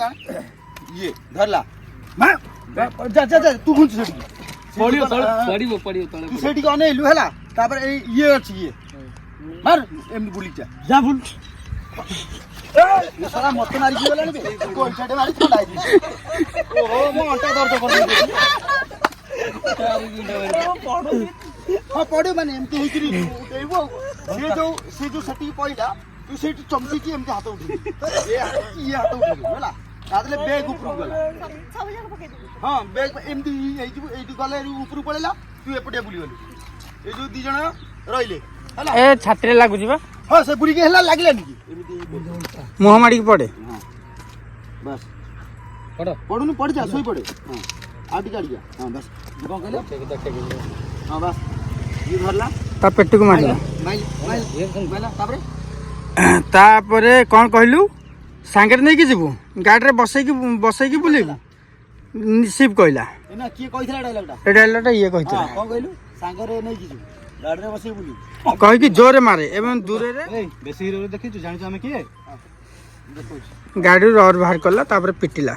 ये धरला मां जा जा जा तू घुंच सेठी पड़ियो तळे तू सेठी को अनेलु हला तापर ये अछि ये मार एम बुली जा बुल ये सारा मत मारी गलानी बे कोन छाडे मारी थोड़ा दी ओहो मो अंटा दर्द कर दे हां पड़ो माने एमती हेकरी उठेबो से जो सेठी पइला तू सेठी चमकी की एमती हाथ उठी ये हाथ उठी होला तादले बेग ऊपर गला सब जगह पके दे हां बेग एमती एठी गले ऊपर पळेला तू एपटे बुली गली ए जो दी जण रहिले होला ए छात्रे लागु जिबा हां से बुली के हला लागले नी एमती मुह माडी के पड़े हां बस पड़नु पड़ जा सोई पड़े हां आटी काट गया हां बस को कहले हां बस ये धरला ता पेट को मारला माइल तापरे तापरे कोन कहलु सांगरे नै कि जिबु गाडी रे बसै कि बुलिबु शिव कहला एना की कहिथला डायलॉगटा ए डायलॉगटा ये कहथला हां कोन कहलु सांगरे नै कि जिबु गाडी रे बसै बुली कहि कि जोरे मारे एवं दूरे रे ए बेसी हीरो देखि तू जानि छ हम किए गाडी रो और बाहर करला तापरे पिटिला